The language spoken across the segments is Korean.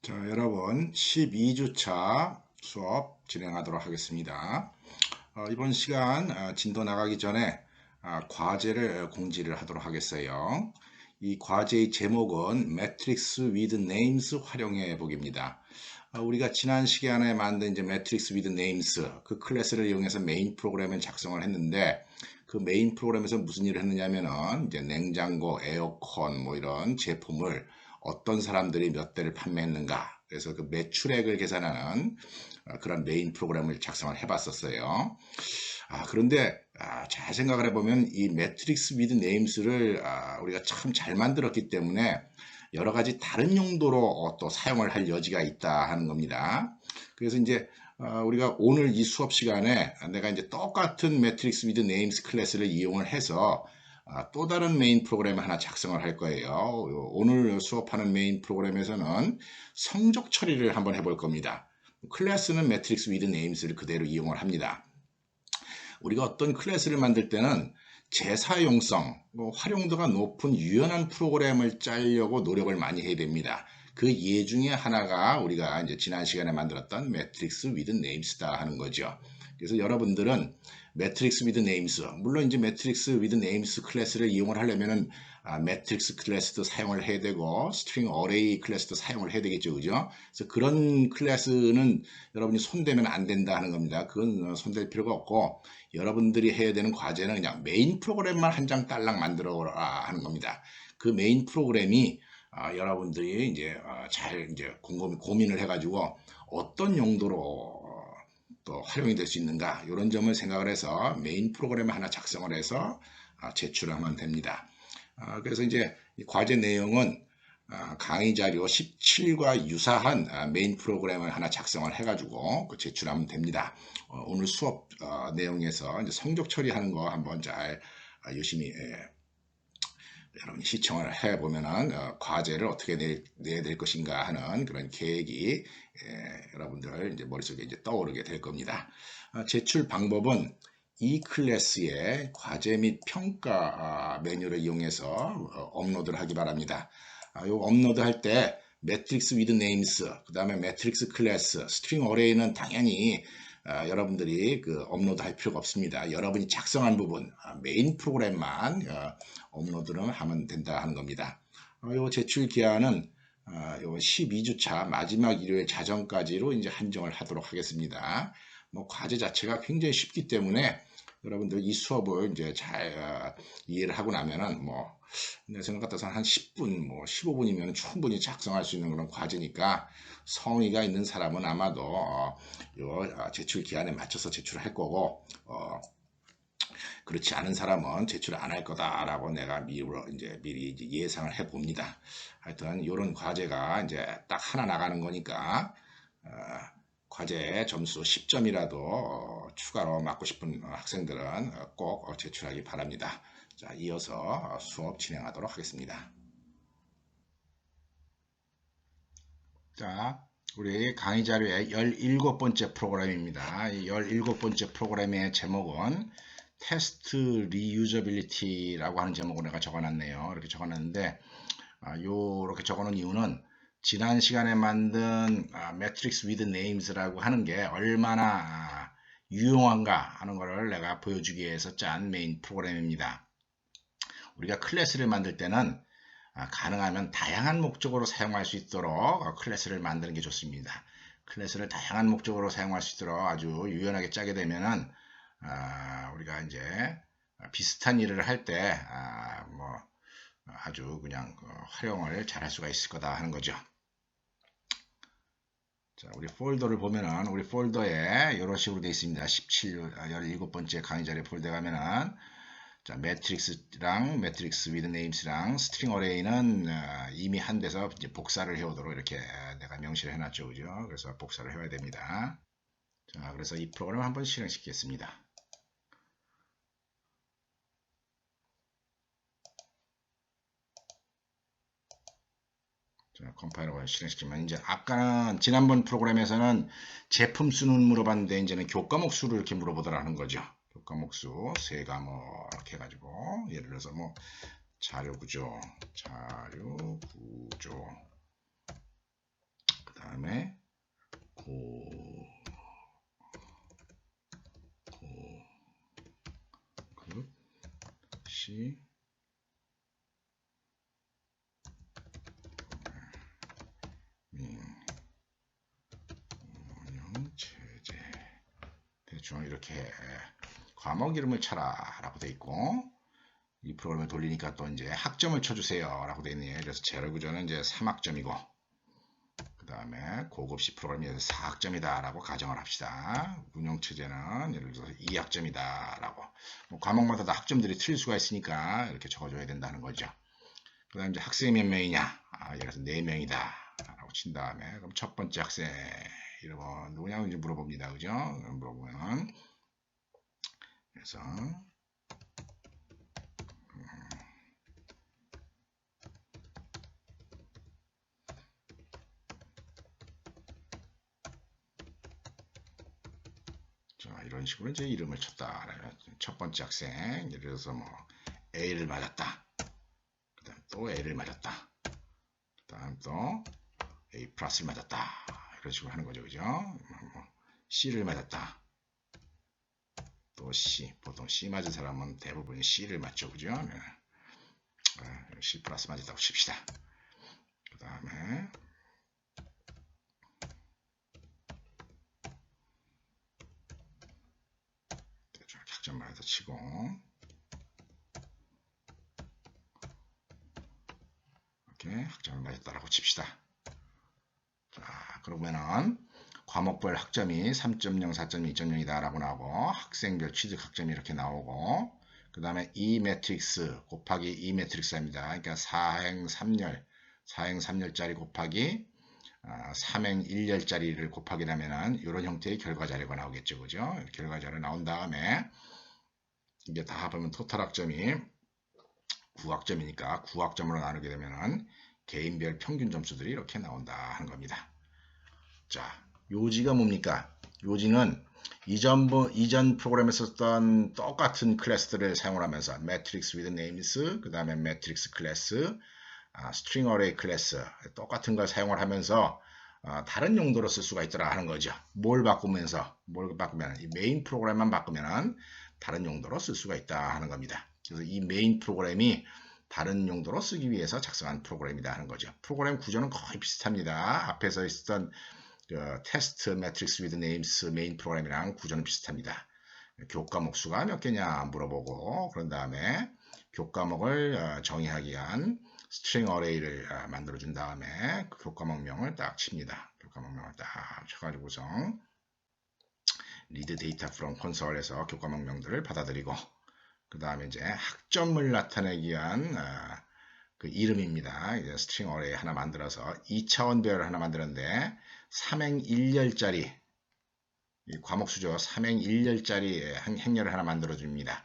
자, 여러분 12주차 수업 진행하도록 하겠습니다. 이번 시간 진도 나가기 전에 과제를 공지를 하도록 하겠어요. 이 과제의 제목은 Matrix with Names 활용해 보기입니다. 우리가 지난 시간에 만든 이제 Matrix with Names 그 클래스를 이용해서 메인 프로그램을 작성을 했는데 그 메인 프로그램에서 무슨 일을 했느냐면은 이제 냉장고, 에어컨 뭐 이런 제품을 어떤 사람들이 몇 대를 판매했는가. 그래서 그 매출액을 계산하는 그런 메인 프로그램을 작성을 해봤었어요. 그런데 잘 생각을 해보면 이 매트릭스 위드 네임스를 우리가 참 잘 만들었기 때문에 여러 가지 다른 용도로 또 사용을 할 여지가 있다 하는 겁니다. 그래서 이제 우리가 오늘 이 수업 시간에 내가 이제 똑같은 매트릭스 위드 네임스 클래스를 이용을 해서 또 다른 메인 프로그램 하나 작성을 할 거예요. 오늘 수업하는 메인 프로그램에서는 성적 처리를 한번 해볼 겁니다. 클래스는 매트릭스 위드 네임스를 그대로 이용을 합니다. 우리가 어떤 클래스를 만들 때는 재사용성, 활용도가 높은 유연한 프로그램을 짜려고 노력을 많이 해야 됩니다. 그 예 중에 하나가 우리가 이제 지난 시간에 만들었던 매트릭스 위드 네임스다 하는 거죠. 그래서 여러분들은 매트릭스 위드 네임스, 물론 이제 매트릭스 위드 네임스 클래스를 이용을 하려면은 매트릭스 클래스도 사용을 해야 되고 스트링 어레이 클래스도 사용을 해야 되겠죠, 그죠? 그래서 그런 클래스는 여러분이 손대면 안 된다 하는 겁니다. 그건 손댈 필요가 없고 여러분들이 해야 되는 과제는 그냥 메인 프로그램만 한 장 딸랑 만들어라 하는 겁니다. 그 메인 프로그램이 여러분들이 이제 잘 이제 고민을 해가지고 어떤 용도로 또 활용이 될 수 있는가 이런 점을 생각을 해서 메인 프로그램을 하나 작성을 해서 제출하면 됩니다. 그래서 이제 이 과제 내용은 강의 자료 17과 유사한 메인 프로그램을 하나 작성을 해가지고 제출하면 됩니다. 오늘 수업 내용에서 이제 성적 처리하는 거 한번 잘 열심히 여러분 시청을 해보면은 과제를 어떻게 내야 될 것인가 하는 그런 계획이 여러분들 이제 머릿속에 이제 떠오르게 될 겁니다. 제출 방법은 이 클래스의 과제 및 평가 메뉴를 이용해서 업로드를 하기 바랍니다. 요 업로드 할 때 매트릭스 위드 네임스, 그 다음에 매트릭스 클래스, 스트링 어레이는 당연히 여러분들이 그 업로드 할 필요가 없습니다. 여러분이 작성한 부분, 메인 프로그램만 업로드를 하면 된다 하는 겁니다. 요 제출 기한은 요 12주차 마지막 일요일 자정까지로 이제 한정을 하도록 하겠습니다. 뭐 과제 자체가 굉장히 쉽기 때문에 여러분들 이 수업을 이제 잘 이해를 하고 나면은 뭐 내 생각 같아서 한 10분, 뭐 15분이면 충분히 작성할 수 있는 그런 과제니까 성의가 있는 사람은 아마도 요 제출 기한에 맞춰서 제출할 거고 그렇지 않은 사람은 제출 안 할 거다라고 내가 미리 이제 예상을 해 봅니다. 하여튼 이런 과제가 이제 딱 하나 나가는 거니까 과제 점수 10점이라도 추가로 맞고 싶은 학생들은 꼭 제출하기 바랍니다. 자, 이어서 수업 진행하도록 하겠습니다. 자, 우리 강의 자료의 17번째 프로그램입니다. 이 17번째 프로그램의 제목은 테스트 리유저빌리티라고 하는 제목으로 내가 적어놨네요. 이렇게 적어놨는데 요렇게 적어놓은 이유는 지난 시간에 만든 매트릭스 위드 네임스라고 하는 게 얼마나 유용한가 하는 것을 내가 보여주기 위해서 짠 메인 프로그램입니다. 우리가 클래스를 만들 때는 가능하면 다양한 목적으로 사용할 수 있도록 클래스를 만드는 게 좋습니다. 클래스를 다양한 목적으로 사용할 수 있도록 아주 유연하게 짜게 되면은 우리가 이제 비슷한 일을 할 때 뭐 아주 그냥 활용을 잘 할 수가 있을 거다 하는 거죠. 자, 우리 폴더를 보면은 우리 폴더에 이런 식으로 되어 있습니다. 17번째 강의 자료 폴더에 가면은 자, 매트릭스랑 매트릭스 위드 네임스랑 스트링 어레이는 이미 한 데서 이제 복사를 해오도록 이렇게 내가 명시를 해놨죠, 그죠? 그래서 복사를 해야 됩니다. 자, 그래서 이 프로그램 한번 실행시키겠습니다. 자, 컴파일러를 실행시키면 이제 아까는 지난번 프로그램에서는 제품 수는 물어봤는데 이제는 교과목 수를 이렇게 물어보더라는 거죠. 교과목 수 세 과목 이렇게 해가지고 예를 들어서 뭐 자료 구조, 그 다시 운영체제 대충 이렇게 과목 이름을 쳐라 라고 돼 있고, 이 프로그램을 돌리니까 또 이제 학점을 쳐주세요 라고 돼 있네요. 그래서 재료구조는 이제 3학점이고, 그 다음에 고급시 프로그램이 4학점이다 라고 가정을 합시다. 운영체제는 예를 들어서 2학점이다 라고, 뭐 과목마다 다 학점들이 틀릴 수가 있으니까 이렇게 적어줘야 된다는 거죠. 그 다음에 이제 학생이 몇 명이냐, 예를 들어서 4명이다 라고 친 다음에, 그럼 첫 번째 학생 이름은 누구냐고 이제 물어봅니다. 그죠? 물어보면, 그래서 자, 이런 식으로 이제 이름을 쳤다. 첫 번째 학생, 예를 들어서 뭐 A를 맞았다. 그 다음 또 A를 맞았다. 그 다음 또 A 플러스를 맞았다. 이런 식으로 하는 거죠. 그죠? 뭐 C를 맞았다. 또 C. 보통 C 맞은 사람은 대부분 C를 맞죠. 그죠? 네. C 플러스 맞았다고 칩시다. 그 다음에 학점만 해서 치고, 이렇게 학점을 맞았다라고 칩시다. 자, 그러면은 과목별 학점이 3.0, 4.0, 2.0이다 라고 나오고, 학생별 취득 학점이 이렇게 나오고, 그 다음에 E 매트릭스 곱하기 E 매트릭스입니다. 그러니까 4행 3열짜리 곱하기 3행 1열짜리를 곱하기 하면은 이런 형태의 결과 자료가 나오겠죠. 그죠? 결과 자료 나온 다음에 이게 다 합하면 토탈 학점이 9학점이니까 9학점으로 나누게 되면은 개인별 평균 점수들이 이렇게 나온다 하는 겁니다. 자, 요지가 뭡니까? 요지는 이전 프로그램에 썼던 똑같은 클래스들을 사용을 하면서 매트릭스 with names, 그 다음에 매트릭스 클래스, 스트링 어레이 클래스 똑같은 걸 사용을 하면서 다른 용도로 쓸 수가 있더라 하는 거죠. 뭘 바꾸면 이 메인 프로그램만 바꾸면 다른 용도로 쓸 수가 있다 하는 겁니다. 그래서 이 메인 프로그램이 다른 용도로 쓰기 위해서 작성한 프로그램이다 하는 거죠. 프로그램 구조는 거의 비슷합니다. 앞에서 있었던 테스트 매트릭스 with names 메인 프로그램이랑 구조는 비슷합니다. 교과목 수가 몇 개냐 물어보고, 그런 다음에 교과목을 정의하기 위한 스트링 어레이를 만들어 준 다음에 그 교과목명을 딱 칩니다. 교과목명을 딱 쳐가지고서 리드 데이터 프롬 콘솔에서 교과목명들을 받아들이고, 그 다음에 이제 학점을 나타내기 위한 그 이름입니다. 이제 스트링 어레이 하나 만들어서 2차원 배열을 하나 만들었는데 3행 1열짜리 과목 수죠. 3행 1열짜리 행렬을 하나 만들어 줍니다.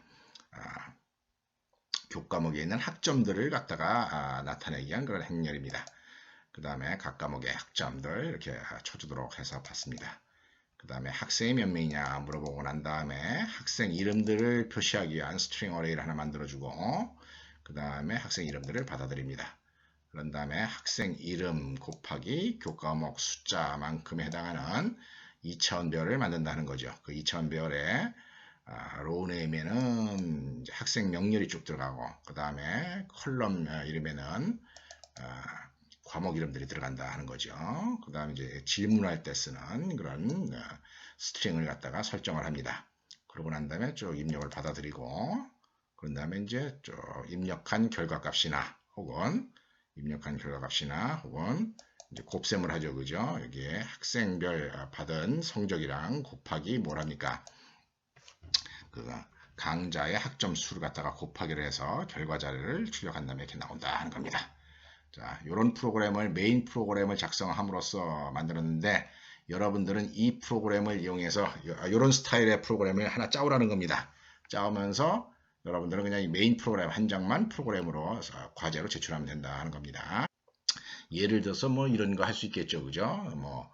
교과목에 있는 학점들을 갖다가 나타내기 위한 그런 행렬입니다. 그 다음에 각 과목의 학점들 이렇게 쳐주도록 해서 봤습니다. 그 다음에 학생이 몇 명이냐 물어보고 난 다음에 학생 이름들을 표시하기 위한 스트링 어레이를 하나 만들어주고, 그 다음에 학생 이름들을 받아들입니다. 그런 다음에 학생 이름 곱하기 교과목 숫자만큼에 해당하는 2차원 배열을 만든다는 거죠. 그 2차원 배열에 로우 네임에는 학생 명렬이 쭉 들어가고, 그 다음에 컬럼 이름에는 과목 이름들이 들어간다 하는 거죠. 그 다음에 이제 질문할 때 쓰는 그런 스트링을 갖다가 설정을 합니다. 그러고 난 다음에 쭉 입력을 받아들이고, 그런 다음에 이제 쭉 입력한 결과값이나 혹은 이제 곱셈을 하죠. 그죠? 여기에 학생별 받은 성적이랑 곱하기 뭐랍니까? 그 강좌의 학점 수를 갖다가 곱하기를 해서 결과 자료를 출력한 다음에 이렇게 나온다 하는 겁니다. 자, 이런 프로그램을 메인 프로그램을 작성함으로써 만들었는데, 여러분들은 이 프로그램을 이용해서 이런 스타일의 프로그램을 하나 짜오라는 겁니다. 짜오면서 여러분들은 그냥 이 메인 프로그램 한 장만 프로그램으로 과제로 제출하면 된다 하는 겁니다. 예를 들어서 뭐 이런 거 할 수 있겠죠. 그죠? 뭐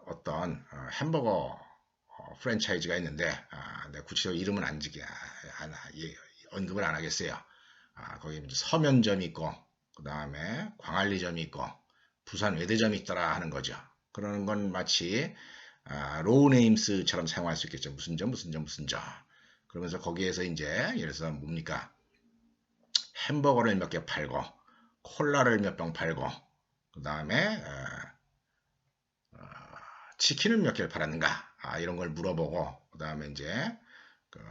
어떤 햄버거 프랜차이즈가 있는데 내 구체적으로 이름은 언급을 안 하겠어요. 거기 서면점이 있고, 그 다음에 광안리점이 있고, 부산 외대점이 있더라 하는 거죠. 그러는 건 마치 로우 네임스처럼 사용할 수 있겠죠. 무슨 점. 그러면서 거기에서 이제 예를 들어서 뭡니까? 햄버거를 몇 개 팔고 콜라를 몇 병 팔고 그 다음에 치킨을 몇 개를 팔았는가 이런 걸 물어보고 그 다음에 이제 그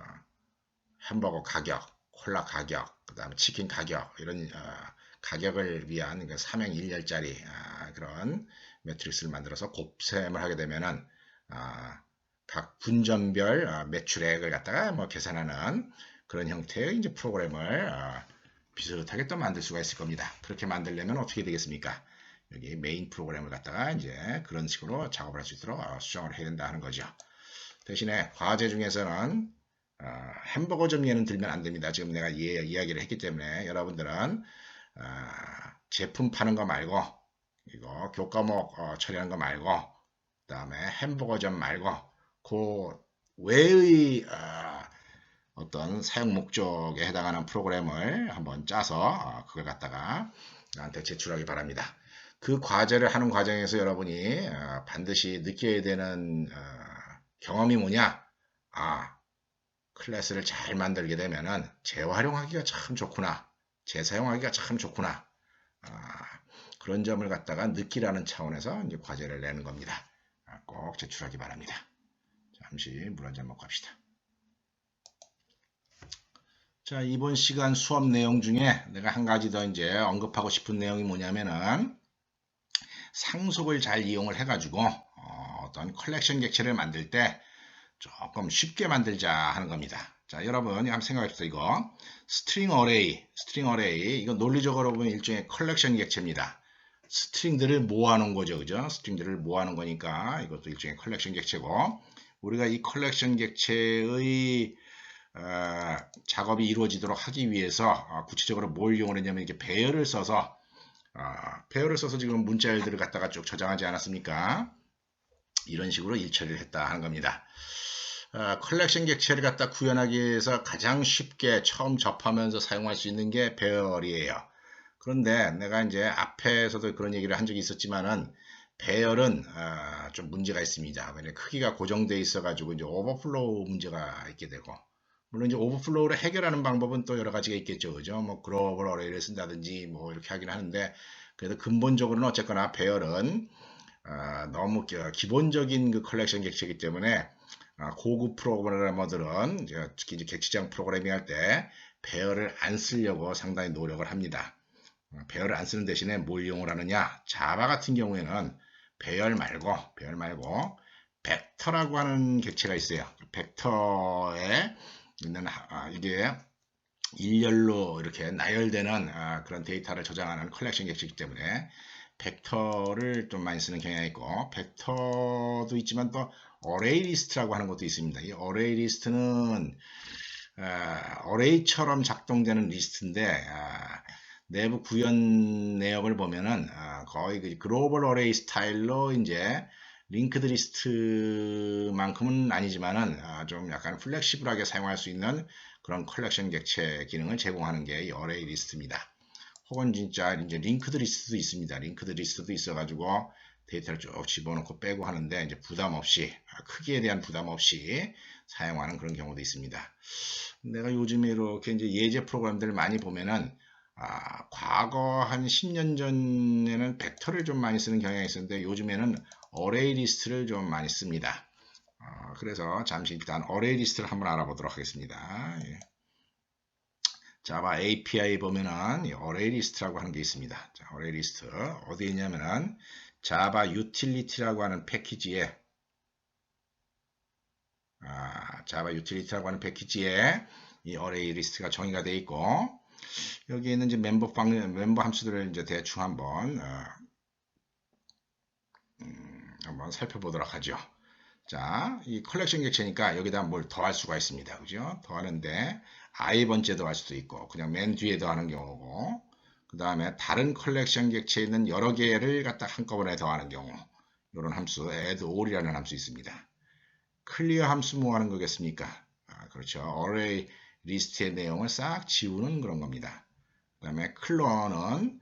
햄버거 가격, 콜라 가격, 그 다음에 치킨 가격 이런 가격을 위한 그 삼행일렬짜리 그런 매트릭스를 만들어서 곱셈을 하게 되면은 각 분점별 매출액을 갖다가 뭐 계산하는 그런 형태의 이제 프로그램을 비슷하게 또 만들 수가 있을 겁니다. 그렇게 만들려면 어떻게 되겠습니까? 여기 메인 프로그램을 갖다가 이제 그런 식으로 작업을 할 수 있도록 수정을 해야 된다 하는 거죠. 대신에 과제 중에서는 햄버거점 예는 들면 안 됩니다. 지금 내가 이야기를 했기 때문에 여러분들은 제품 파는 거 말고 이거 교과목 처리하는 거 말고 그 다음에 햄버거점 말고 그 외의 어떤 사용 목적에 해당하는 프로그램을 한번 짜서 그걸 갖다가 나한테 제출하기 바랍니다. 그 과제를 하는 과정에서 여러분이 반드시 느껴야 되는 경험이 뭐냐? 클래스를 잘 만들게 되면은 재활용하기가 참 좋구나. 재사용하기가 참 좋구나. 그런 점을 갖다가 느끼라는 차원에서 이제 과제를 내는 겁니다. 꼭 제출하기 바랍니다. 잠시 물 한잔 먹고 합시다. 자, 이번 시간 수업 내용 중에 내가 한 가지 더 이제 언급하고 싶은 내용이 뭐냐면은 상속을 잘 이용을 해가지고 어떤 컬렉션 객체를 만들 때 조금 쉽게 만들자 하는 겁니다. 자, 여러분 한번 생각해 보세요. 이거 스트링 어레이 이거 논리적으로 보면 일종의 컬렉션 객체입니다. 스트링들을 모아놓은 거죠, 그죠? 스트링들을 모아놓은 거니까 이것도 일종의 컬렉션 객체고 우리가 이 컬렉션 객체의 작업이 이루어지도록 하기 위해서 구체적으로 뭘 이용을 했냐면 이렇게 배열을 써서 지금 문자열들을 갖다가 쭉 저장하지 않았습니까? 이런 식으로 일처리를 했다 하는 겁니다. 컬렉션 객체를 갖다 구현하기 위해서 가장 쉽게 처음 접하면서 사용할 수 있는 게 배열이에요. 그런데 내가 이제 앞에서도 그런 얘기를 한 적이 있었지만은 배열은 좀 문제가 있습니다. 왜냐면 크기가 고정되어 있어가지고 이제 오버플로우 문제가 있게 되고 물론 이제 오버플로우를 해결하는 방법은 또 여러 가지가 있겠죠, 그죠? 뭐 글로벌 어레이를 쓴다든지 뭐 이렇게 하긴 하는데 그래도 근본적으로는 어쨌거나 배열은 너무 기본적인 그 컬렉션 객체이기 때문에 고급 프로그래머들은 특히 이제 객체장 프로그래밍 할 때 배열을 안 쓰려고 상당히 노력을 합니다. 배열을 안 쓰는 대신에 뭘 이용을 하느냐? 자바 같은 경우에는 배열 말고 벡터라고 하는 객체가 있어요. 벡터에 있는 이게 일렬로 이렇게 나열되는 그런 데이터를 저장하는 컬렉션 객체이기 때문에 벡터를 좀 많이 쓰는 경향이 있고 벡터도 있지만 또 어레이 리스트라고 하는 것도 있습니다. 이 어레이 리스트는 어레이처럼 작동되는 리스트인데 내부 구현 내역을 보면은 거의 그 글로벌 어레이 스타일로 이제 링크드 리스트만큼은 아니지만은 좀 약간 플렉시블하게 사용할 수 있는 그런 컬렉션 객체 기능을 제공하는 게 이 어레이 리스트입니다. 혹은 진짜 이제 링크드 리스트도 있습니다. 링크드 리스트도 있어가지고 데이터를 쭉 집어넣고 빼고 하는데 이제 부담 없이 크기에 대한 부담 없이 사용하는 그런 경우도 있습니다. 내가 요즘에 이렇게 이제 예제 프로그램들을 많이 보면은 과거 한 10년 전에는 벡터를 좀 많이 쓰는 경향이 있었는데 요즘에는 어레이 리스트를 좀 많이 씁니다. 그래서 잠시 일단 어레이 리스트를 한번 알아보도록 하겠습니다. 예. 자바 API 보면은 어레이 리스트라고 하는 게 있습니다. 자, 어레이 리스트 어디에 있냐면은 자바 유틸리티라고 하는 패키지에 자바 유틸리티라고 하는 패키지에 이 어레이 리스트가 정의가 되어 있고 여기에 있는 이제 멤버 함수들을 이제 대충 한번 살펴보도록 하죠. 자, 이 컬렉션 객체니까 여기다 뭘 더할 수가 있습니다. 그죠? 더하는데 i번째 더할 수도 있고 그냥 맨 뒤에 더하는 경우고 그 다음에 다른 컬렉션 객체에 있는 여러 개를 갖다 한꺼번에 더하는 경우 이런 함수 add all이라는 함수 있습니다. 클리어 함수 뭐 하는 거겠습니까? 그렇죠. array 리스트의 내용을 싹 지우는 그런 겁니다. 그 다음에 클론은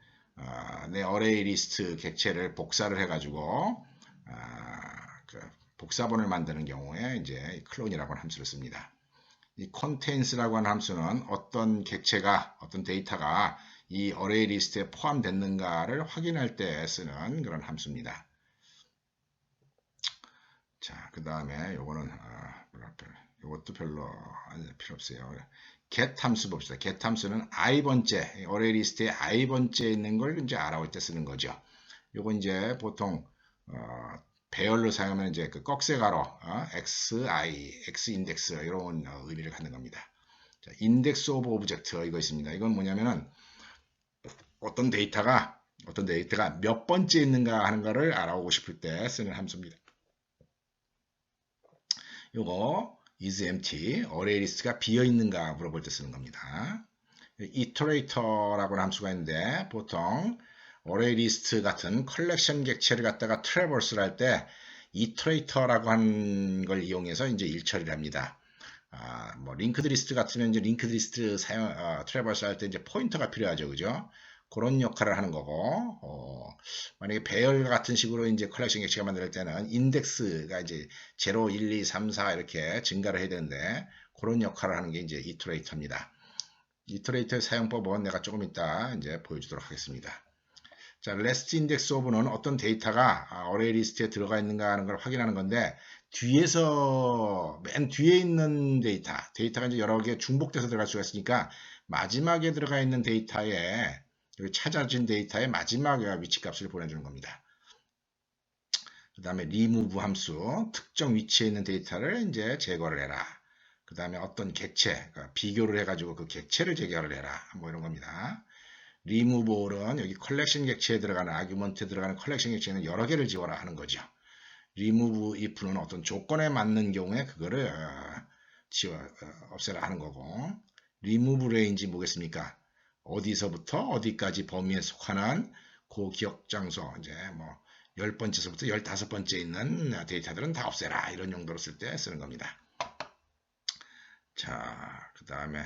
내 array 리스트 객체를 복사를 해가지고 그 복사본을 만드는 경우에 이제 클론이라고 하는 함수를 씁니다. 이 contains라고 하는 함수는 어떤 객체가, 어떤 데이터가 이 어레이 리스트에 포함됐는가를 확인할 때 쓰는 그런 함수입니다. 자, 그 다음에 요거는 요것도 별로 필요 없어요. get 함수 봅시다. get 함수는 i번째, 어레이 리스트에 i번째 있는 걸 이제 알아볼 때 쓰는 거죠. 요거 이제 보통 배열로 사용하면 이제 그 꺽쇠가로 xi, x 인덱스 이런 의미를 갖는 겁니다. 자, 인덱스 오브 오브젝트 이거 있습니다. 이건 뭐냐면은 어떤 데이터가 몇 번째 있는가 하는 거를 알아보고 싶을 때 쓰는 함수입니다. 요거 is empty, 어레이 리스트가 비어 있는가 물어볼 때 쓰는 겁니다. iterator라고 하는 함수가 있는데 보통 어레이 리스트 같은 컬렉션 객체를 갖다가 트래버스를 할 때 iterator라고 하는 걸 이용해서 이제 일처리를 합니다. 뭐 링크드 리스트 같으면 이제 링크드 리스트 트래버스 할 때 이제 포인터가 필요하죠, 그죠? 그런 역할을 하는 거고, 만약에 배열 같은 식으로 이제 컬렉션 객체가 만들 때는 인덱스가 이제 0, 1, 2, 3, 4 이렇게 증가를 해야 되는데 그런 역할을 하는 게 이제 이터레이터입니다. 이터레이터의 사용법은 내가 조금 이따 이제 보여주도록 하겠습니다. 자, 레스트 인덱스 오브는 어떤 데이터가 어레이 리스트에 들어가 있는가 하는 걸 확인하는 건데 맨 뒤에 있는 데이터가 이제 여러 개 중복돼서 들어갈 수가 있으니까 마지막에 들어가 있는 데이터에 찾아진 데이터의 마지막 위치값을 보내주는 겁니다. 그 다음에 remove 함수, 특정 위치에 있는 데이터를 이제 제거를 해라. 그 다음에 어떤 객체, 비교를 해가지고 그 객체를 제거를 해라. 뭐 이런 겁니다. remove all은 여기 컬렉션 객체에 들어가는 아규먼트에 들어가는 컬렉션 객체는 여러 개를 지워라 하는 거죠. remove if는 어떤 조건에 맞는 경우에 그거를 없애라 하는 거고, remove range 뭐겠습니까? 어디서부터 어디까지 범위에 속하는 그 기억 장소, 이제 뭐 10번째서부터 15번째 있는 데이터들은 다 없애라. 이런 용도로 쓸 때 쓰는 겁니다. 자, 그 다음에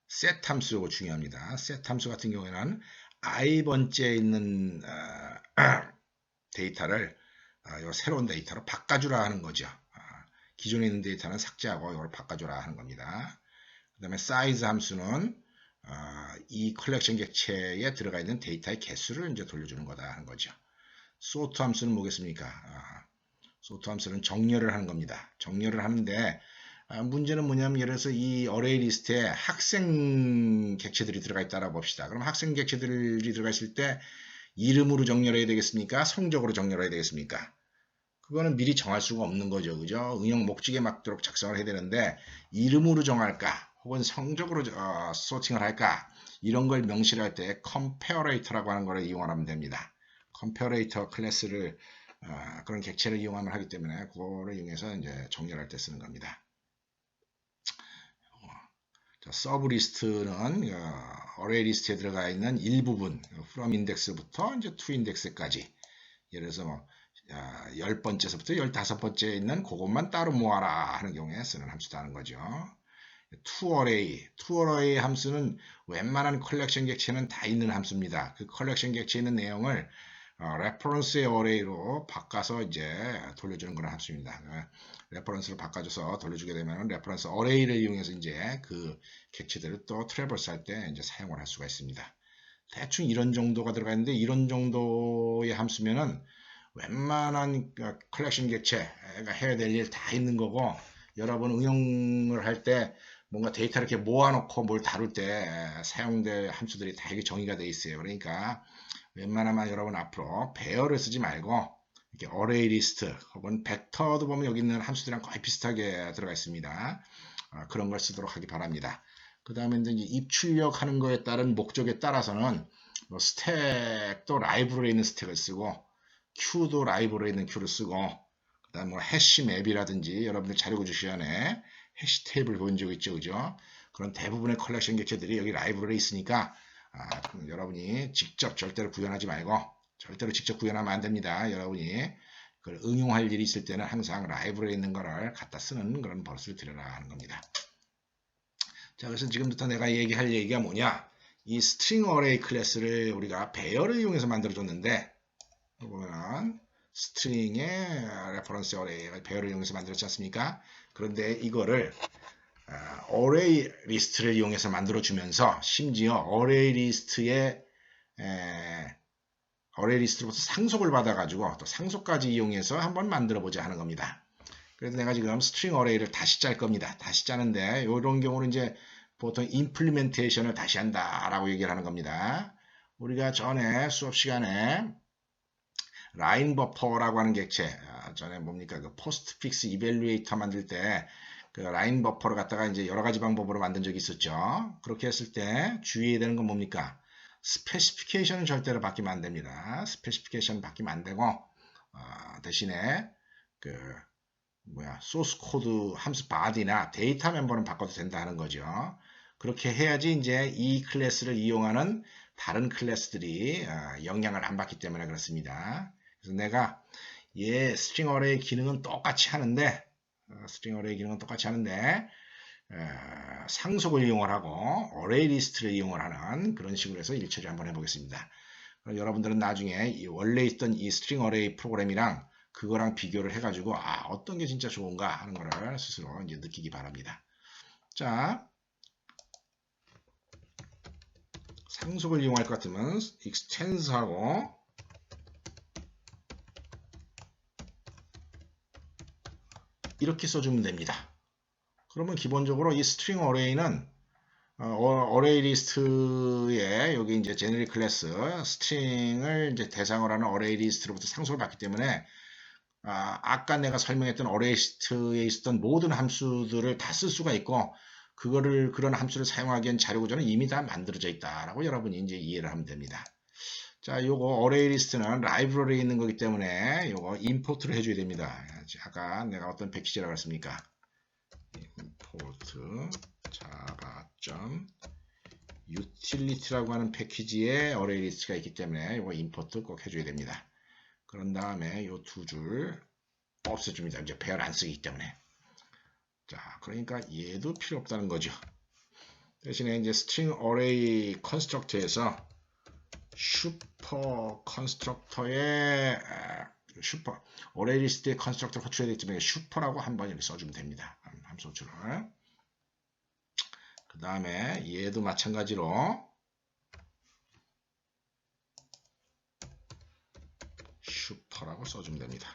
set 함수 이거 중요합니다. set 함수 같은 경우에는 i번째에 있는 데이터를 요 새로운 데이터로 바꿔주라 하는 거죠. 기존에 있는 데이터는 삭제하고 이걸 바꿔주라 하는 겁니다. 그 다음에 size 함수는 이 컬렉션 객체에 들어가 있는 데이터의 개수를 이제 돌려주는 거다 하는 거죠. sort 함수는 뭐겠습니까? sort 함수는 정렬을 하는 겁니다. 정렬을 하는데 문제는 뭐냐면 예를 들어서 이 어레이 리스트에 학생 객체들이 들어가 있다고 봅시다. 그럼 학생 객체들이 들어가 있을 때 이름으로 정렬해야 되겠습니까? 성적으로 정렬해야 되겠습니까? 그거는 미리 정할 수가 없는 거죠. 그죠? 응용 목적에 맞도록 작성을 해야 되는데 이름으로 정할까? 혹은 성적으로 소팅을 할까? 이런 걸 명시를 할 때 comparator라고 하는 걸 이용하면 됩니다. comparator 클래스를 그런 객체를 이용하면 하기 때문에 그거를 이용해서 이제 정렬할 때 쓰는 겁니다. 자, 서브 리스트는 어레이 리스트에 들어가 있는 일부분 from index부터 이제 to index까지 예를 들어서 뭐 10번째서부터 15번째에 있는 그것만 따로 모아라 하는 경우에 쓰는 함수다는 거죠. toArray 함수는 웬만한 컬렉션 객체는 다 있는 함수입니다. 그 컬렉션 객체에 있는 내용을 레퍼런스의 어레이로 바꿔서 이제 돌려주는 그런 함수입니다. 레퍼런스를 바꿔줘서 돌려주게 되면 레퍼런스 어레이를 이용해서 이제 그 객체들을 또 트래버스 할 때 이제 사용을 할 수가 있습니다. 대충 이런 정도가 들어가 있는데 이런 정도의 함수면은 웬만한 컬렉션 객체가 해야 될 일 다 있는 거고 여러분 응용을 할 때 뭔가 데이터를 이렇게 모아놓고 뭘 다룰 때 사용될 함수들이 다 이게 정의가 돼 있어요. 그러니까 웬만하면 여러분 앞으로 배열을 쓰지 말고 이렇게 어레이 리스트 혹은 벡터도 보면 여기 있는 함수들이랑 거의 비슷하게 들어가 있습니다. 그런 걸 쓰도록 하기 바랍니다. 그 다음에 이제 입출력하는 거에 따른 목적에 따라서는 뭐 스택도 라이브러리에 있는 스택을 쓰고 큐도 라이브러리에 있는 큐를 쓰고 그 다음 뭐 해시 맵이라든지 여러분들 자료 구조 시간에 해시 테이블 본 적 있죠, 그죠? 그런 대부분의 컬렉션 객체들이 여기 라이브러리에 있으니까 여러분이 직접 절대로 구현하지 말고 절대로 직접 구현하면 안 됩니다. 여러분이 그걸 응용할 일이 있을 때는 항상 라이브러리에 있는 거를 갖다 쓰는 그런 버릇을 들여라 하는 겁니다. 자, 그래서 지금부터 내가 얘기할 얘기가 뭐냐? 이 스트링 어레이 클래스를 우리가 배열을 이용해서 만들어줬는데 보면 스트링의 레퍼런스 어레이 배열을 이용해서 만들었지 않습니까? 그런데 이거를 어레이 리스트를 이용해서 만들어주면서 심지어 어레이 리스트로부터 상속을 받아가지고 또 상속까지 이용해서 한번 만들어보자 하는 겁니다. 그래서 내가 지금 스트링 어레이를 다시 짤 겁니다. 다시 짜는데 이런 경우는 이제 보통 임플리멘테이션을 다시 한다라고 얘기를 하는 겁니다. 우리가 전에 수업 시간에 라인 버퍼라고 하는 객체, 전에 뭡니까 그 포스트픽스 이밸루에이터 만들 때 그 라인 버퍼를 갖다가 이제 여러 가지 방법으로 만든 적이 있었죠. 그렇게 했을 때 주의해야 되는 건 뭡니까? 스페시피케이션은 절대로 바뀌면 안 됩니다. 스페시피케이션 바뀌면 안 되고 대신에 그 소스 코드 함수 body나 데이터 멤버는 바꿔도 된다는 거죠. 그렇게 해야지 이제 이 클래스를 이용하는 다른 클래스들이 영향을 안 받기 때문에 그렇습니다. 그래서 내가 스트링 어레이 기능은 똑같이 하는데 상속을 이용을 하고 어레이 리스트를 이용을 하는 그런 식으로 해서 일처리 한번 해보겠습니다. 여러분들은 나중에 원래 있던 이 스트링 어레이 프로그램이랑 그거랑 비교를 해가지고 어떤 게 진짜 좋은가 하는 거를 스스로 이제 느끼기 바랍니다. 자, 상속을 이용할 것 같으면 extens하고 이렇게 써주면 됩니다. 그러면 기본적으로 이 스트링 어레이는 어레이 리스트에 여기 이제 제너릭 클래스 스트링을 이제 대상으로 하는 어레이 리스트로부터 상속을 받기 때문에 아까 내가 설명했던 어레이 리스트에 있었던 모든 함수들을 다 쓸 수가 있고 그런 함수를 사용하기엔 자료 구조는 이미 다 만들어져 있다라고 여러분이 이제 이해를 하면 됩니다. 자, 요거 어레이 리스트는 라이브러리에 있는 거기 때문에 요거 임포트를 해줘야 됩니다. 아까 내가 어떤 패키지라고 했습니까? import java.utility라고 하는 패키지에 어레이 리스트가 있기 때문에 요거 임포트 꼭 해줘야 됩니다. 그런 다음에 요 두 줄 없애줍니다. 이제 배열 안 쓰기 때문에. 자, 그러니까 얘도 필요 없다는 거죠. 대신에 이제 string array constructor에서 슈퍼 컨스트럭터의 슈퍼 어레이 리스트의 컨스트럭터 호출해야 되기 때문에 슈퍼라고 한번 이렇게 써주면 됩니다. 함수 호출을. 그 다음에 얘도 마찬가지로 슈퍼라고 써주면 됩니다.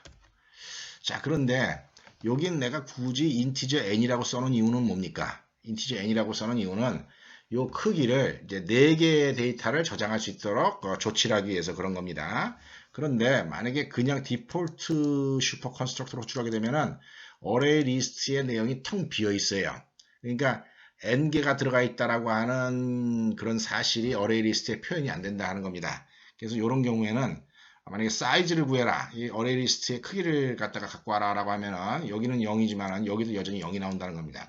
자, 그런데 여긴 내가 굳이 인티저 n이라고 써놓은 이유는 뭡니까? 인티저 n이라고 써놓은 이유는 요 크기를 이제 4개의 데이터를 저장할 수 있도록 조치를 하기 위해서 그런 겁니다. 그런데 만약에 그냥 디폴트 슈퍼 컨스트럭터로 호출하게 되면은 어레이 리스트의 내용이 텅 비어 있어요. 그러니까 n개가 들어가 있다라고 하는 그런 사실이 어레이 리스트에 표현이 안 된다 하는 겁니다. 그래서 이런 경우에는 만약에 사이즈를 구해라. 이 어레이 리스트의 크기를 갖다가 갖고 와라 라고 하면은 여기는 0이지만은 여기도 여전히 0이 나온다는 겁니다.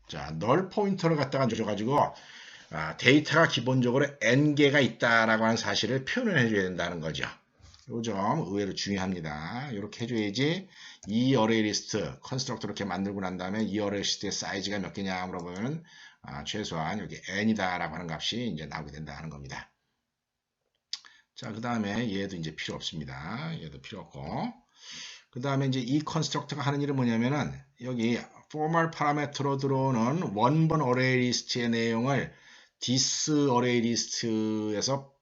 자, 널 포인터를 갖다가 줘가지고 데이터가 기본적으로 n개가 있다라고 하는 사실을 표현을 해줘야 된다는 거죠. 이 점 의외로 중요합니다. 이렇게 해줘야지 이 어레이 리스트 컨스트럭터 이렇게 만들고 난 다음에 이 어레이 리스트의 사이즈가 몇 개냐 물어보면 최소한 여기 n이다라고 하는 값이 이제 나오게 된다 하는 겁니다. 자, 그 다음에 얘도 이제 필요 없습니다. 얘도 필요 없고. 그 다음에 이제 이 컨스트럭터가 하는 일은 뭐냐면은 여기 포멀 파라미터로 들어오는 원본 어레이 리스트의 내용을 this 어레이 리스트에서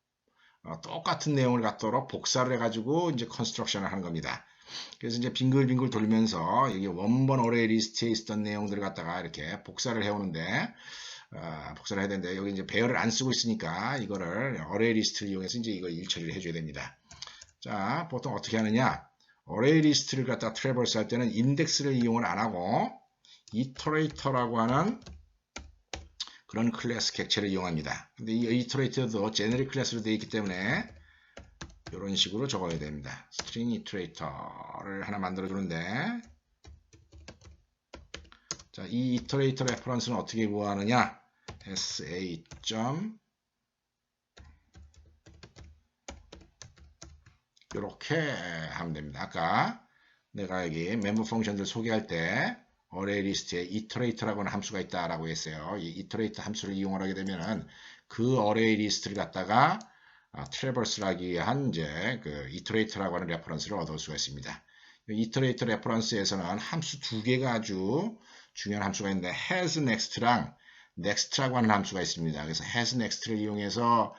똑같은 내용을 갖도록 복사를 해가지고 이제 컨스트럭션을 하는 겁니다. 그래서 이제 빙글빙글 돌면서 여기 원본 어레이 리스트에 있었던 내용들을 갖다가 이렇게 복사를 해오는데 복사를 해야 되는데 여기 이제 배열을 안 쓰고 있으니까 이거를 어레이 리스트를 이용해서 이제 이거 일처리를 해줘야 됩니다. 자, 보통 어떻게 하느냐? 어레이 리스트를 갖다 트래버스 할 때는 인덱스를 이용을 안 하고 이터레이터라고 하는 그런 클래스 객체를 이용합니다. 근데 이 이터레이터도 제너릭 클래스로 되어 있기 때문에 이런 식으로 적어야 됩니다. 스트링 이터레이터를 하나 만들어 주는데 자, 이 이터레이터 레퍼런스는 어떻게 구하느냐? sa. 이렇게 하면 됩니다. 아까 내가 여기 멤버 펑션들 소개할 때 어레이 리스트에 이터레이터라고 하는 함수가 있다라고 했어요. 이 이터레이터 함수를 이용을 하게 되면은 그 어레이 리스트를 갖다가 트래버스를 하기 위한 이제 그 이터레이터라고 하는 레퍼런스를 얻을 수가 있습니다. 이터레이터 레퍼런스에서는 함수 두 개가 아주 중요한 함수가 있는데 has next랑 next라고 하는 함수가 있습니다. 그래서 has next를 이용해서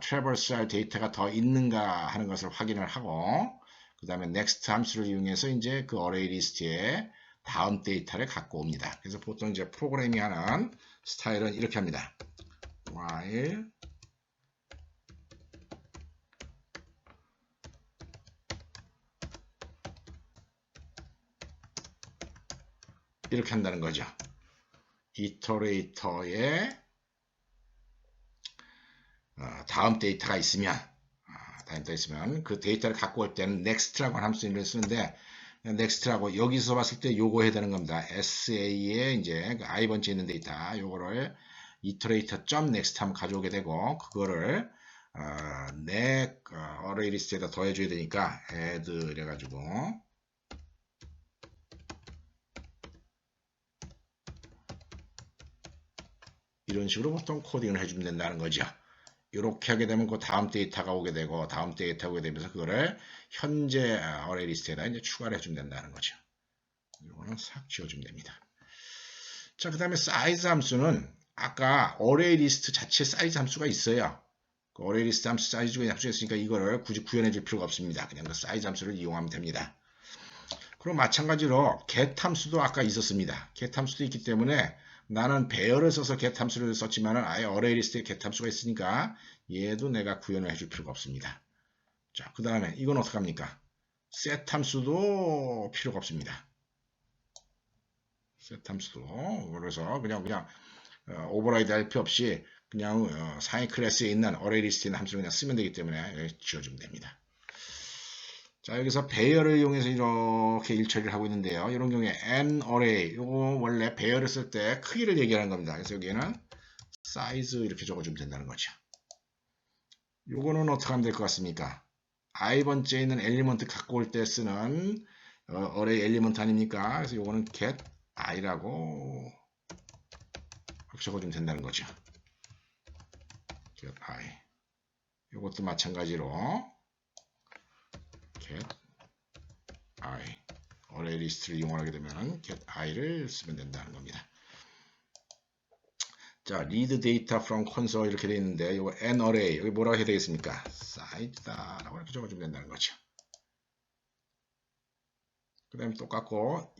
트래버스할 데이터가 더 있는가 하는 것을 확인을 하고 그 다음에 next 함수를 이용해서 이제 그 어레이 리스트에 다음 데이터를 갖고 옵니다. 그래서 보통 이제 프로그래밍 하는 스타일은 이렇게 합니다. while 이렇게 한다는 거죠. 이터레이터에 다음 데이터가 있으면 그 데이터를 갖고 올 때는 next라고 하는 함수를 쓰는데 next라고 여기서 봤을 때 요거 해야 되는 겁니다. SA에 이제 그 i번째 있는 데이터 요거를 iterator.next 하면 가져오게 되고 그거를 내 어레이 리스트에다 더해줘야 되니까 add 이래가지고 이런 식으로 보통 코딩을 해주면 된다는 거죠. 이렇게 하게 되면 그 다음 데이터가 오게 되고 다음 데이터가 오게 되면서 그거를 현재 어레이 리스트에다 이제 추가를 해주면 된다는 거죠. 이거는 싹 지워주면 됩니다. 자, 그 다음에 사이즈 함수는 아까 어레이 리스트 자체 사이즈 함수가 있어요. 그 어레이 리스트 함수 사이즈가 약속했으니까 이거를 굳이 구현해 줄 필요가 없습니다. 그냥 그 사이즈 함수를 이용하면 됩니다. 그럼 마찬가지로 get 함수도 아까 있었습니다. get 함수도 있기 때문에 나는 배열을 써서 get 함수를 썼지만은 아예 어레이 리스트에 get 함수가 있으니까 얘도 내가 구현을 해줄 필요가 없습니다. 자, 그 다음에 이건 어떻게 합니까? set 함수도 필요가 없습니다. set 함수도 그래서 그냥 오버라이드 할 필요 없이 그냥 상위 클래스에 있는 어레이 리스트에 있는 함수를 그냥 쓰면 되기 때문에 지워주면 됩니다. 자, 여기서 배열을 이용해서 이렇게 일처리를 하고 있는데요. 이런 경우에 n array, 이거 원래 배열을 쓸 때 크기를 얘기하는 겁니다. 그래서 여기에는 size 이렇게 적어주면 된다는 거죠. 요거는 어떻게 하면 될 것 같습니까? i번째에 있는 엘리먼트 갖고 올 때 쓰는 array 엘리먼트 아닙니까? 그래서 요거는 get i라고 적어주면 된다는 거죠. get i. 요것도 마찬가지로 get i 어레이 리스트를 이용하게 되면 get i를 쓰면 된다는 겁니다. 자, read data from console 이렇게 되어 있는데 이거 n array 여기 뭐라고 해야 되겠습니까? size다라고 이렇게 적어주면 된다는 거죠. 그 다음에 똑같고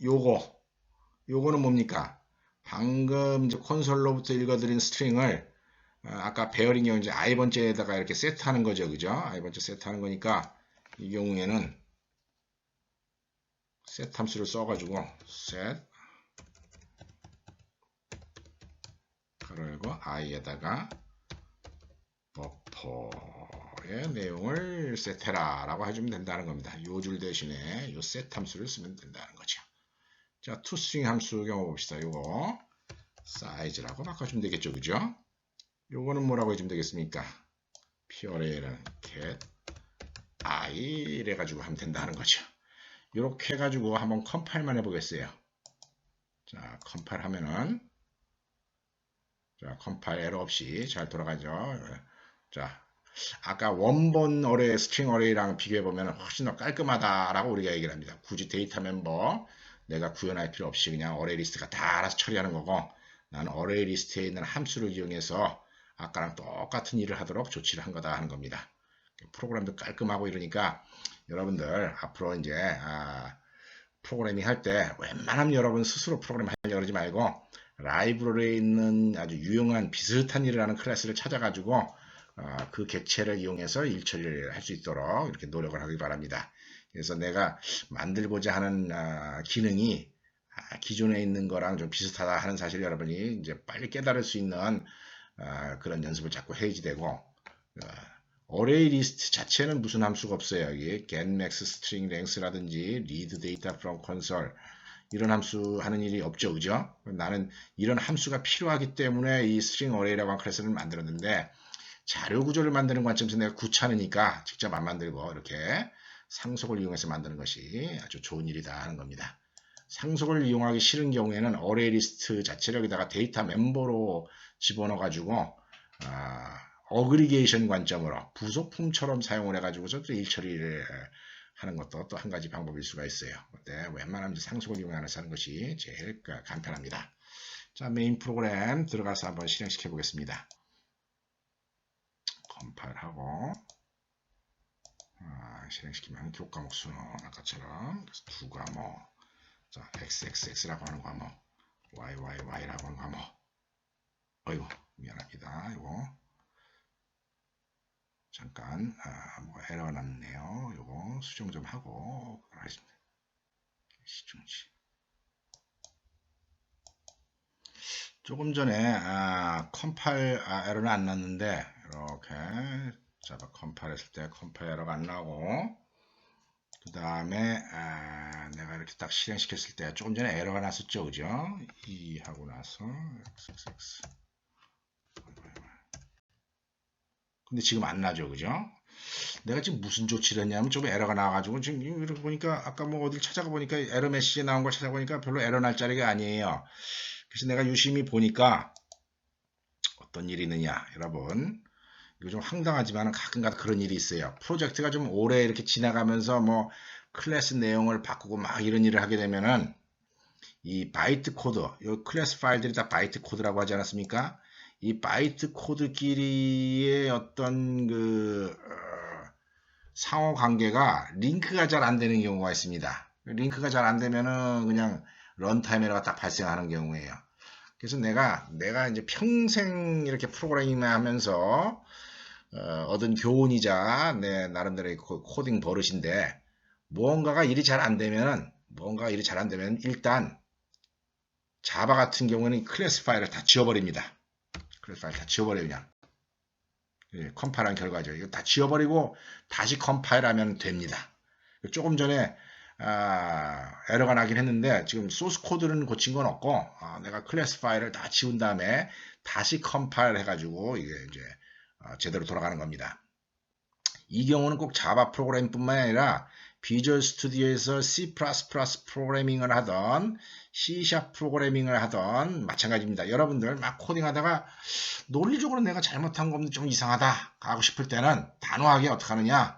요거는 뭡니까? 방금 이제 콘솔로부터 읽어드린 스트링을 아까 배열인 경우 이제 i번째에다가 이렇게 세트하는 거죠, 그죠? i번째 세트하는 거니까 이 경우에는 set 함수를 써가지고 set 그리고 i에다가 버퍼의 내용을 set해라 라고 해주면 된다는 겁니다. 요 줄 대신에 요 set 함수를 쓰면 된다는 거죠. 자, toString 함수 경우 봅시다. 요거 size라고 바꿔주면 되겠죠, 그죠? 요거는 뭐라고 해주면 되겠습니까? pure는 get i 이래가지고 하면 된다는 거죠. 이렇게 해가지고 한번 컴파일만 해보겠어요. 자, 컴파일 하면은 자, 컴파일 에러 없이 잘 돌아가죠. 자, 아까 원본 어레이, 스트링 어레이랑 비교해보면 훨씬 더 깔끔하다라고 우리가 얘기를 합니다. 굳이 데이터 멤버 내가 구현할 필요 없이 그냥 어레이 리스트가 다 알아서 처리하는 거고 나는 어레이 리스트에 있는 함수를 이용해서 아까랑 똑같은 일을 하도록 조치를 한 거다 하는 겁니다. 프로그램도 깔끔하고 이러니까 여러분들 앞으로 이제 프로그래밍 할 때 웬만하면 여러분 스스로 프로그램 하려고 그러지 말고 라이브러리에 있는 아주 유용한 비슷한 일을 하는 클래스를 찾아가지고 그 객체를 이용해서 일 처리를 할 수 있도록 이렇게 노력을 하기 바랍니다. 그래서 내가 만들고자 하는 기능이 기존에 있는 거랑 좀 비슷하다 하는 사실을 여러분이 이제 빨리 깨달을 수 있는 그런 연습을 자꾸 해야지 되고 어레이 리스트 자체는 무슨 함수가 없어요. 여기 getMax, stringLength라든지 read data from console 이런 함수 하는 일이 없죠, 그죠? 나는 이런 함수가 필요하기 때문에 이 string array라고 하는 클래스를 만들었는데 자료 구조를 만드는 관점에서 내가 귀찮으니까 직접 안 만들고 이렇게 상속을 이용해서 만드는 것이 아주 좋은 일이다 하는 겁니다. 상속을 이용하기 싫은 경우에는 어레이 리스트 자체를 여기다가 데이터 멤버로 집어넣어 가지고 어그리게이션 관점으로 부속품처럼 사용을 해가지고서 또 일처리를 하는 것도 또 한 가지 방법일 수가 있어요. 근데 웬만하면 상속을 이용해서 하는 것이 제일 간편합니다. 자, 메인 프로그램 들어가서 한번 실행시켜 보겠습니다. 컴파일하고 실행시키면 교과목 수는 아까처럼 두 과목, 자, xxx라고 하는 과목, yyy라고 하는 과목. 어이구 미안합니다. 이거 잠깐 뭐 에러가 났네요. 이거 수정 좀 하고 하겠습니다. 시중지. 조금 전에 컴파일 에러는 안 났는데 이렇게 자바 컴파일 했을 때 컴파일 에러가 안 나고 그 다음에 내가 이렇게 딱 실행시켰을 때 조금 전에 에러가 났었죠, 그죠? 이 하고 나서 xx 근데 지금 안 나죠, 그죠? 내가 지금 무슨 조치를 했냐면 좀 에러가 나와가지고 지금 이렇게 보니까 아까 뭐 어딜 찾아가 보니까 에러 메시지 나온 걸 찾아보니까 별로 에러 날 자리가 아니에요. 그래서 내가 유심히 보니까 어떤 일이 있느냐, 여러분. 이거 좀 황당하지만 가끔가다 그런 일이 있어요. 프로젝트가 좀 오래 이렇게 지나가면서 뭐 클래스 내용을 바꾸고 막 이런 일을 하게 되면은 이 바이트 코드, 이 클래스 파일들이 다 바이트 코드라고 하지 않았습니까? 이 바이트 코드끼리의 어떤 상호 관계가 링크가 잘 안 되는 경우가 있습니다. 링크가 잘 안 되면은 그냥 런타임 에러가 딱 발생하는 경우예요. 그래서 내가 이제 평생 이렇게 프로그래밍 하면서 얻은 교훈이자 내 나름대로의 코딩 버릇인데 무언가가 일이 잘 안 되면 일단 자바 같은 경우는 클래스 파일을 다 지워버립니다. 클래스 파일 다 지워버려요, 그냥. 예, 컴파일한 결과죠. 이거 다 지워버리고 다시 컴파일하면 됩니다. 조금 전에 에러가 나긴 했는데 지금 소스 코드는 고친 건 없고 내가 클래스 파일을 다 지운 다음에 다시 컴파일 해가지고 이게 이제 제대로 돌아가는 겁니다. 이 경우는 꼭 자바 프로그램뿐만 아니라 비주얼 스튜디오에서 C++ 프로그래밍을 하던 C# 프로그래밍을 하던 마찬가지입니다. 여러분들 막 코딩하다가 논리적으로 내가 잘못한 건 좀 이상하다 하고 싶을 때는 단호하게 어떻게 하느냐,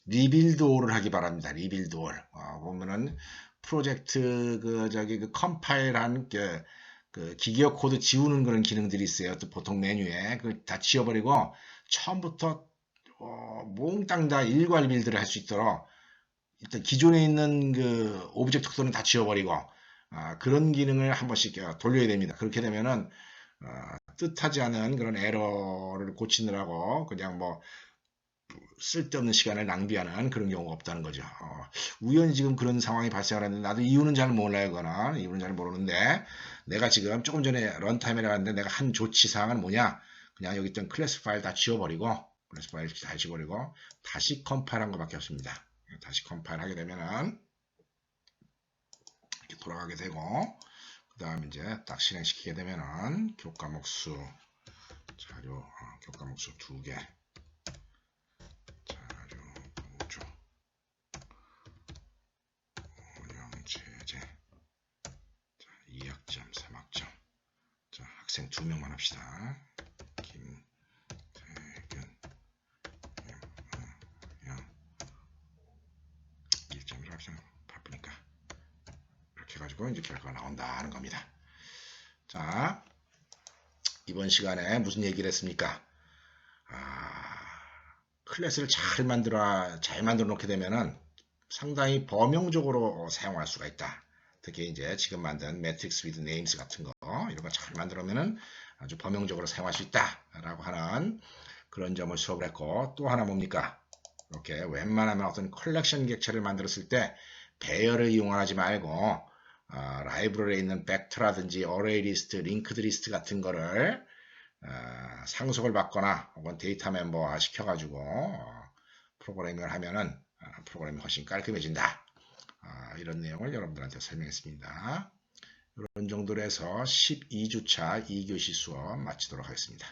리빌드 올을 하기 바랍니다. 리빌드 올. 보면은 프로젝트 그 컴파일한 그 기계어 코드 지우는 그런 기능들이 있어요. 또 보통 메뉴에 그 다 지워버리고 처음부터 몽땅 다 일괄 빌드를 할 수 있도록 일단 기존에 있는 그 오브젝트 코드는 다 지워버리고 그런 기능을 한 번씩 돌려야 됩니다. 그렇게 되면은 뜻하지 않은 그런 에러를 고치느라고 그냥 뭐 쓸데없는 시간을 낭비하는 그런 경우가 없다는 거죠. 우연히 지금 그런 상황이 발생을 했는데 나도 이유는 잘 몰라요. 이유는 잘 모르는데 내가 지금 조금 전에 런타임에 나갔는데 내가 한 조치 사항은 뭐냐, 그냥 여기 있던 클래스 파일 다 지워버리고 다시 컴파일한 것밖에 없습니다. 다시 컴파일 하게 되면은 이렇게 돌아가게 되고 그 다음 이제 딱 실행시키게 되면은 교과목 수 자료 교과목 수 2개 자료 구조 운영제재 2학점 3학점 자 학생 2명만 합시다. 김태균 1.1 학생 바쁘니까 이렇게 해가지고 이제 결과가 나온다는 겁니다. 자, 이번 시간에 무슨 얘기를 했습니까? 클래스를 잘 만들어 놓게 되면은 상당히 범용적으로 사용할 수가 있다. 특히 이제 지금 만든 매트릭스 위드 네임스 같은 거 이런 거 잘 만들어면은 아주 범용적으로 사용할 수 있다라고 하는 그런 점을 수업을 했고, 또 하나 뭡니까? 이렇게 웬만하면 어떤 컬렉션 객체를 만들었을 때 배열을 이용하지 말고 라이브러리에 있는 벡터라든지 어레이 리스트, 링크드 리스트 같은 거를 상속을 받거나 혹은 데이터 멤버화 시켜가지고 프로그래밍을 하면은 프로그램이 훨씬 깔끔해진다. 이런 내용을 여러분들한테 설명했습니다. 이런 정도로 해서 12주차 2교시 수업 마치도록 하겠습니다.